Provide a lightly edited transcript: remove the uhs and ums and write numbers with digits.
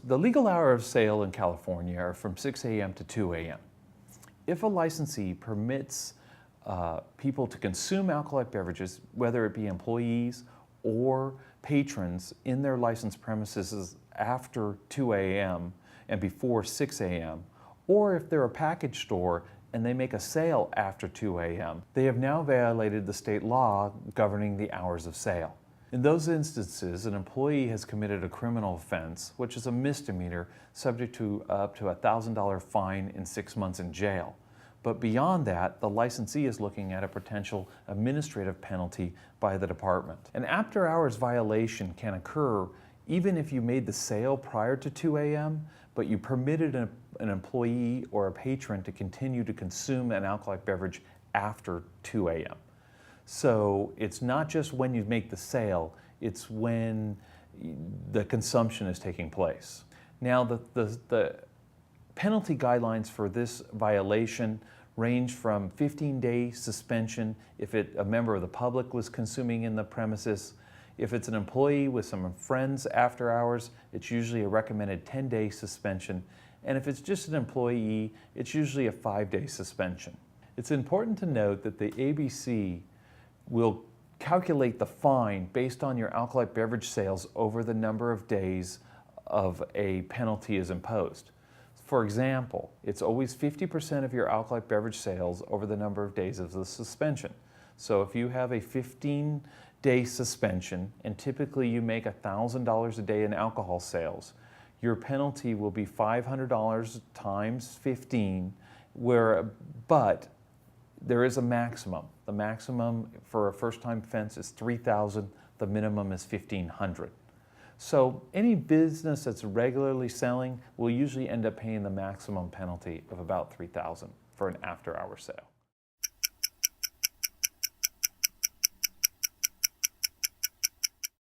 The legal hour of sale in California are from 6 a.m. to 2 a.m. If a licensee permits people to consume alcoholic beverages, whether it be employees or patrons in their licensed premises after 2 a.m. and before 6 a.m., or if they're a package store and they make a sale after 2 a.m., they have now violated the state law governing the hours of sale. In those instances, an employee has committed a criminal offense, which is a misdemeanor subject to up to a $1,000 fine and 6 months in jail. But beyond that, the licensee is looking at a potential administrative penalty by the department. An after-hours violation can occur even if you made the sale prior to 2 a.m., but you permitted an employee or a patron to continue to consume an alcoholic beverage after 2 a.m. So it's not just when you make the sale, it's when the consumption is taking place. Now, the penalty guidelines for this violation range from 15-day suspension if a member of the public was consuming in the premises. If it's an employee with some friends after hours, it's usually a recommended 10-day suspension. And if it's just an employee, it's usually a 5-day suspension. It's important to note that the ABC will calculate the fine based on your alcoholic beverage sales over the number of days of a penalty is imposed. For example, it's always 50% of your alcoholic beverage sales over the number of days of the suspension. So if you have a 15-day suspension and typically you make $1,000 a day in alcohol sales, your penalty will be $500 times 15, but there is a maximum. The maximum for a first-time offense is $3,000. The minimum is $1,500. So any business that's regularly selling will usually end up paying the maximum penalty of about $3,000 for an after-hour sale.